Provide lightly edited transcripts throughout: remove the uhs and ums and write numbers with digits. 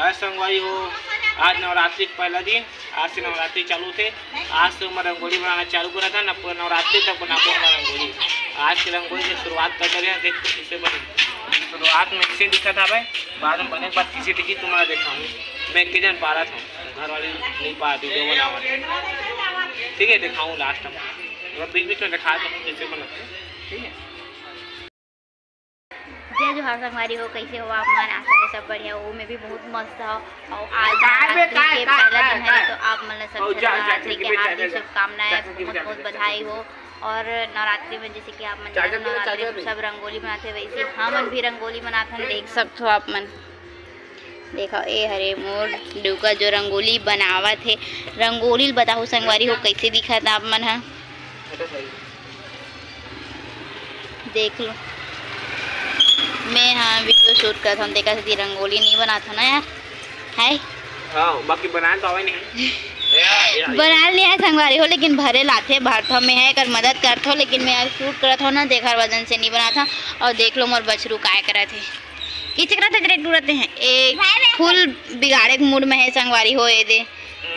आज संगवारी हो, आज नवरात्रि का पहला दिन। आज से नवरात्रि चालू थे। आज से मैं रंगोली बनाना चालू करा था ना, पूरा नवरात्रि तक बना पाऊंगा रंगोली। आज से रंगोली की शुरुआत कर रहे हैं। देखते किससे बनी। शुरुआत में इसे दिखा था भाई, बाद में बने के बाद किसी टिकी तुम्हारा देखा हूँ। मैं एक जन पा रहा था, घर वाली नहीं पा रही, वीडियो बना। ठीक है, दिखाऊँ लास्ट में, बीच बीच में दिखा दूँ कैसे बनाते। ठीक है, जय जोहार संगवारी हो, कैसे हो आप? मन आशा है सब बढ़िया हो। मैं भी बहुत मस्त हो। और आज नवरात्रि के पहला दिन है, तो आप मन सब नवरात्रि के हार्दिक शुभकामनाएं, बहुत बहुत बधाई हो। और नवरात्रि में जैसे कि आप मन नवरात्रि में सब रंगोली बनाते, वैसे हम भी रंगोली बनाते हैं। देख सकते हो आप मन, देखो ए हरे मोर डूका जो रंगोली बनावा थे। रंगोली बताओ संगवारी हो कैसे दिखा था आप मन। हाँ देख लो, मैं हाँ वीडियो शूट करता हूँ। देखा थी रंगोली नहीं बनाता ना यार, है बाकी बनाए तो आवे नहीं बना लिया संगवारी हो, लेकिन भरे लाते भरता में है कर मदद करता हूँ। लेकिन मैं यार शूट करता हूँ ना, देखा वजन से नहीं बना था। और देख लो मोर बछरू काय करे थे, किस तरह से ग्रेट रहते हैं। एक फुल बिगाड़े के मूड में है संगवारी हो। ये दे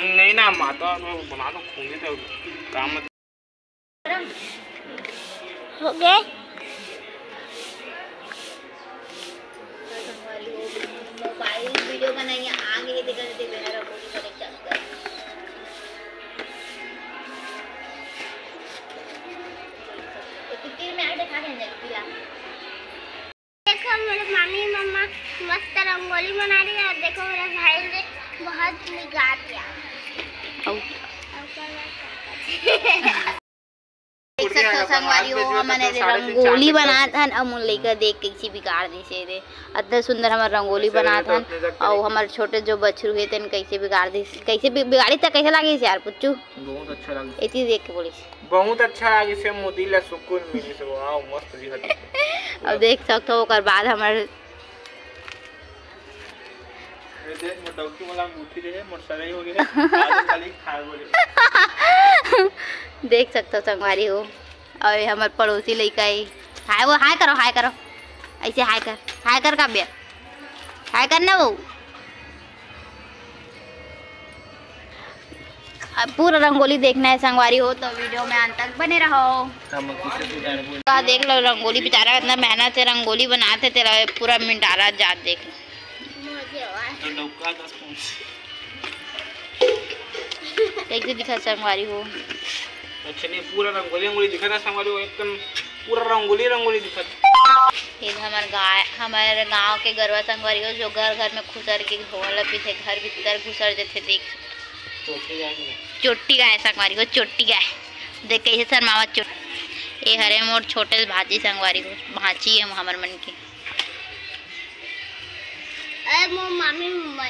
नहीं ना माता बना दो, खूंगी तो काम हो गए। मोबाइल वीडियो बनाइए आगे देखा देते मेरा रंगोली कनेक्ट कर। कितने में आगे खा लेंगे पिला। देखो मेरे मामी मम्मा मस्त रंगोली बना रही है। और देखो मेरा भाई ने बहुत निगाह दिया। देख सकते हो संगवारी हो, मैंने रंगोली बना था। अब मुन लेकर देख कैसी बिगाड़ दी से दे। इतना सुंदर हमारा रंगोली बना था। और हमारे छोटे जो बछरू है तेन कैसे बिगाड़ दी, कैसे बिगाड़ी था, कैसे लगी यार पुच्चू? बहुत अच्छा लगा। इतनी देख के बोली बहुत अच्छा लगी से, मोदी ला सुकून मिली से। वाओ मस्त जी हटी। अब देख सकते हो ओकर बाद हमारे देख मोटौकी वाला अंगूठी रहे मोर सगाई हो गया आज खाली खा बोले। देख सकते हो संगवारी हो। और हमारे पड़ोसी लड़का है, हाय वो हाय करो, हाय करो ऐसे हाय कर का बिया हाय करना वो। पूरा रंगोली देखना है संगवारी हो तो वीडियो में अंत तक बने रहो। देख लो रंगोली बेचारा इतना मेहनत से रंगोली बनाते तेरा पूरा मिंटारा जात देख लो। कैसे दिखा संगवारी हो? अच्छा नहीं पूरा रंगोली दिखा था संगवारी हो, एकदम पूरा रंगोली दिखा। फिर हमारे गांव के गरवा संगवारी हो जो घर घर में खुसर के ढोल पीते घर भीतर घुसर जाते। देख चोटी गाय संगवारी को, चोटी गाय देख कैसे शर्मावा चोट। ये हरे मोर छोटे भाजी संगवारी को, भाची है हमार मन की। मामी मम्मा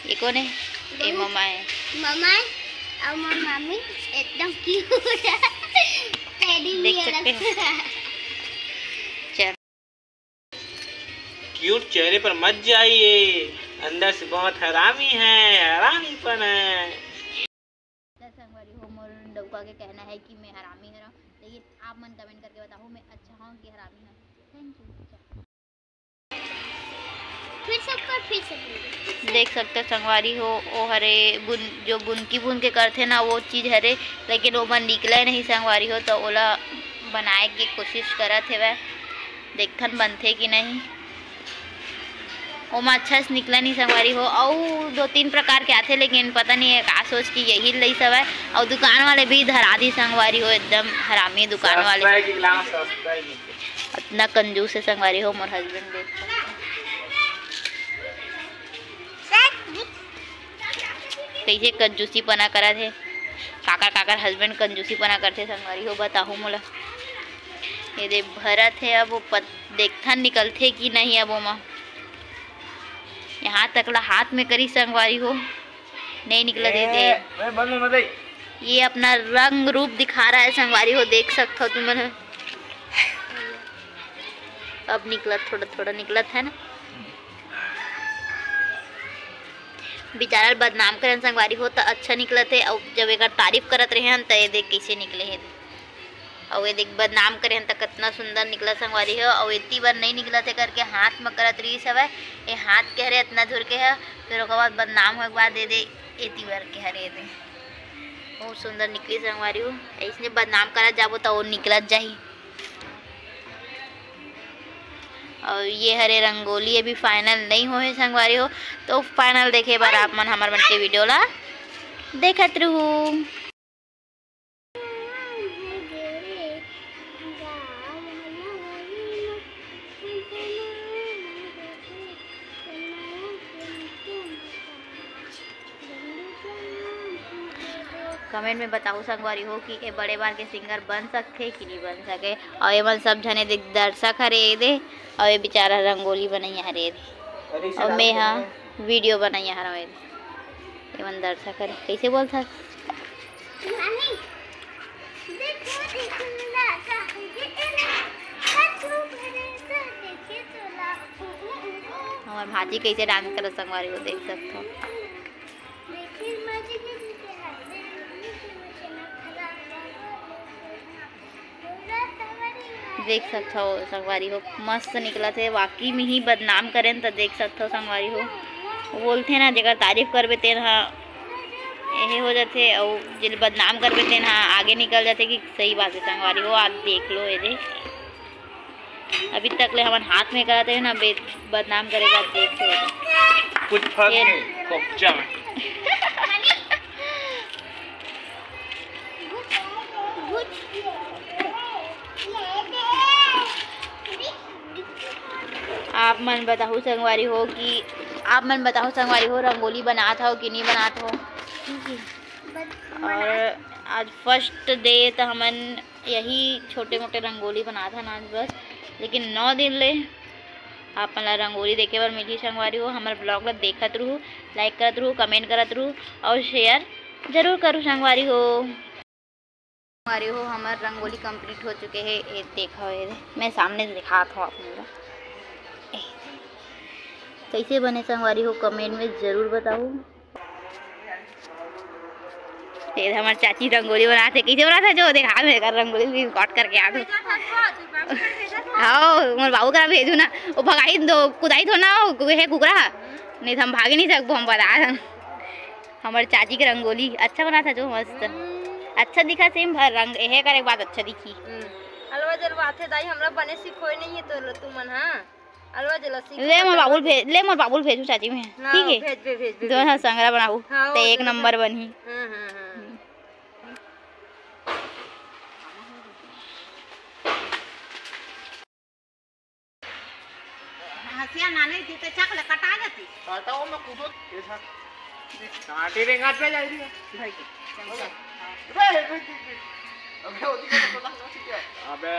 ये कौन है? ये मम्मा है। मम्मा और मामी एकदम क्यूट है। देख सकते हैं क्यूट चेहरे पर मत जाइए, अंदर से बहुत हरामी है, हरामीपन है। संगवारी हो मोर डौका के कहना है कि मैं हरामी हूँ, लेकिन आप मन कमेंट करके बताओ मैं अच्छा हूँ कि हरामी हूँ। Thank you. फिर से देख सकते संगवारी हो ओ हरे जो बुन के करते ना वो चीज़ हरे, लेकिन वो मन निकला नहीं संगवारी हो। तो ओला बनाए की कोशिश करत है वह, देखन बनते कि नहीं। ओमा अच्छा से निकला नहीं संगवारी हो। और 2-3 प्रकार के आते, लेकिन पता नहीं है का सोच की यही लई सब है। और दुकान वाले भी धरा दी संगवारी हो, एकदम हरामी दुकान वाले। इतना कंजूस है संगवारी हो मोर हस्बैंड। देख कैसे कंजूसी पना करा थे, काकर हस्बैंड कंजूसी पना करते संगवारी हो। बताओ मोला ये दे भरत है। अब वो देखथन निकलते कि नहीं। अब ओमा यहाँ तक ला हाथ में करी संगवारी हो, नहीं निकला देते। ये अपना रंग रूप दिखा रहा है संगवारी हो, देख सकते हो तुम। अब निकला थोड़ा निकलत है ना। बेचारा बदनाम करन संगवारी हो तो अच्छा निकलत है। और जब एक तारीफ करत रहे तो ये देख कैसे निकले हैं। और ये देख बदनाम करे तक कितना सुंदर निकला संगवारी है। और इतनी बार नहीं निकला थे करके हाथ में करत रही सब है, ये हाथ के हरे इतना दूर के है, फिर उसके बाद बदनाम हो बाद दे दे इतनी बार के हरे दे बहुत सुंदर निकली संगवारी हो। इसने बदनाम करा जाबो तो और निकलत जाही। और ये हरे रंगोली अभी फाइनल नहीं हो है संगवारी हो, तो फाइनल देखे बार आप मन हमार मन के वीडियो ला देखत रहू। कमेंट में बताओ संगवारी हो कि ये बड़े बार के सिंगर बन सके कि नहीं बन सके। और ये मन सब जने दर्शक हरे दे, और ये बेचारा रंगोली बनाई हरे दे, और मैं हाँ वीडियो बनाई हरा ये मन दर्शक हरे कैसे बोल था हमारे भाजी कैसे डांस कर संगवारी को देख सकते हो। देख सकते हो संगवारी हो मस्त निकला थे। वाकई में ही बदनाम करें तो देख सकते हो संगवारी हो, बोलते ना जगह तारीफ करबे तेन हाँ यही हो जाते, और जिल बदनाम करबे तेन हाँ आगे निकल जाते कि सही बात है संगवारी हो। आज देख लो ये अभी तक ले हमारे हाथ में कराते हैं ना बदनाम करेगा, देख लो कुछ फर्क नहीं कोपचा में। आप मन बताओ संगवारी हो कि आप मन बताओ संगवारी हो रंगोली बनात हो कि नहीं बनात हो। और आज फर्स्ट डे तो हमन यही छोटे मोटे रंगोली बना था ना बस, लेकिन 9 दिन ले आप मन रंगोली देखे बार मिली संगवारी हो। हमारे ब्लॉग ला देखत रहू, लाइक करत रहू, कमेंट करत रहू और शेयर जरूर करूँ संगवारी हो। संगवारी हो हमारे रंगोली कंप्लीट हो चुके हैं, ये देखा है मैं सामने दिखा था आप लोग कैसे बने संगवारी हो कमेंट में ज़रूर बताओ। ये हमारी चाची रंगोली बनाते कैसे बना था जो देखा मेरे रंगोली भी कट करके आ दो। हाँ मोर बाबू करा भेजू ना, वो भगाई दो कुदाई थो ना है कुकरा, नहीं तो हम भागे नहीं सकते। हम बता हमारी चाची की रंगोली अच्छा बना था जो मस्त अच्छा दिखा सेम भर रंग यह करे बात अच्छा दिखी। अलवा जलवाथे दाई हमरा बने सिखोय नहीं है तो तू मन हां अलवा जला सीख ले मोर बाबुल भेजू चाची में ठीक है भेज जो हां संगरा बनाऊ तो एक नंबर बनी। हसिया नाले थी तो चकले कटा जाती काटाओ मैं कूदो ऐसा काटे रे गाट पे जा रही है भाई अबे ओदी को तो लगा सीखा अबे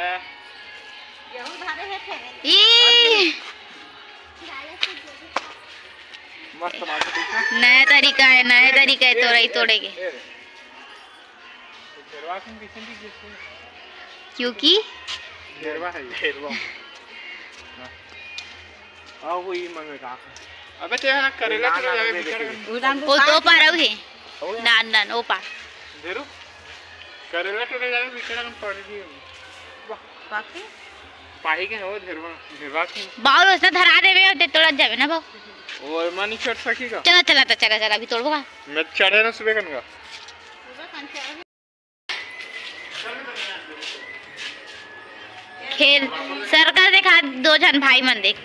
गेहूं धारे है थे ई मस्त बात है। नया तरीका है तोड़े तोड़ेगे घेरवा के पीछे भी क्योंकि घेरवा है घेरवा आओ वही मंगे का अबे ते ना करेला तो जावे बिचारा वो तो पार है नान ओ पार देरो करेला तो जावे बिचारा हम पड़ दी बाकी पाही के हो घेरवा के बाउल उसने धरा देवे ते तोड़ जावे ना बाऊ और मानी चढ़ सकेगा। चला अभी तोड़बो का मैं चढ़े ना सुबह कनगा खेल सर्कस देखा दो जन भाई मन देख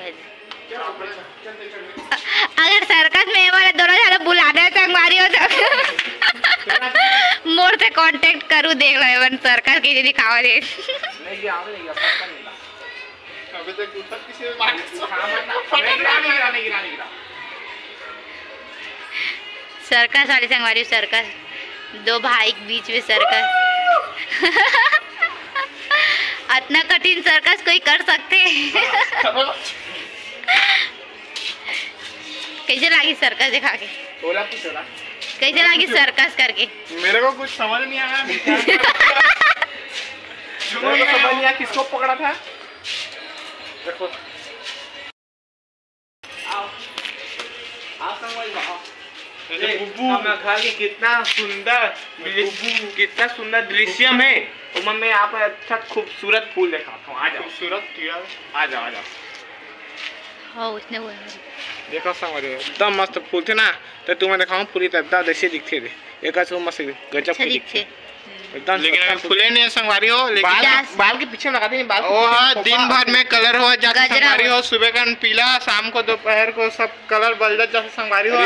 अगर सर्कस में वाले दोनों जन बुलाने संगवारी हो तो मोर से कांटेक्ट करूं देख लो एवन सर्कस के दिखावा दे नहीं आवे पक्का नहीं अबे तक उतर किसी में मार नहीं गिरा सर्कस वाले संगवारी सर्कस दो भाई के बीच में सर्कस इतना कठिन सर्कस कोई कर सकते कैसे लगी सर्कस दिखा के बोला कुछ होगा कैसे लगी सर्कस करके मेरे को कुछ समझ नहीं आया समझ नहीं आया किसको पकड़ा था देखो आओ आओ संगवारी आओ बुब्बू हमारा घर के कितना सुंदर दृश्य है तुम मैं यहाँ पर अच्छा खूबसूरत फूल देखा था। आ जाओ खूबसूरत कीड़ा, आ जाओ आ जाओ। हाँ उसने बोला देखो संगवारी एकदम मस्त फूल थे ना, तो तुम्हें दिखाऊं पूरी तरह जैसे दिखते थे, एक मस्त गजब के दिखते एकदम। लेकिन अभी फूले नहीं संगवारी हो, लेकिन बाल के पीछे लगा देंगे बाल। ओ हाँ, दिन भर में कलर हो जाता संगवारी हो, सुबह का पीला, शाम को दोपहर को सब कलर बदल जाता संगवारी हो।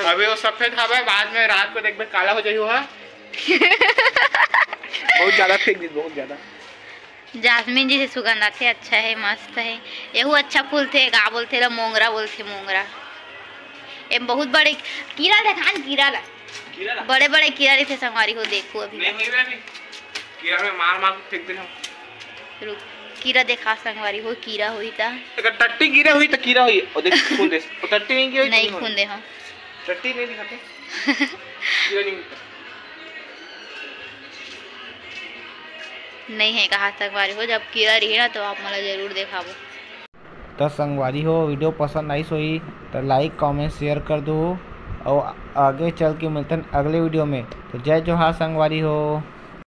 अभी वो सफेद हवा, बाद में रात को देखबे काला हो जाई हो। बहुत ज्यादा फेंक दी, बहुत ज्यादा। जासमीन जी से सुगंध आते, अच्छा है, मस्त है। यहू अच्छा फूल थे, का बोलते ला मोंगरा बोलते, मोंगरा। ये बहुत बड़े कीड़ा देखान, कीड़ा ला बड़े बड़े कीड़ा थे संगवारी हो। देखो अभी नहीं हुई अभी कीड़ा में मार मार फेंक दे हम। रुक कीड़ा देखा संगवारी हो, कीड़ा हुई था। अगर टट्टी कीड़ा हुई तो कीड़ा हुई, और देख खून दे, और टट्टी नहीं की हुई नहीं खून दे। हां टट्टी नहीं दिखाते कीड़ा नहीं है कहा संगवारी हो, जब कीड़ा रही ना तो आप मला जरूर दिखाबो। तो संगवारी हो वीडियो पसंद आई सोई तो लाइक कमेंट शेयर कर दो, और आगे चल के मिलते हैं अगले वीडियो में। तो जय जोहार संगवारी हो।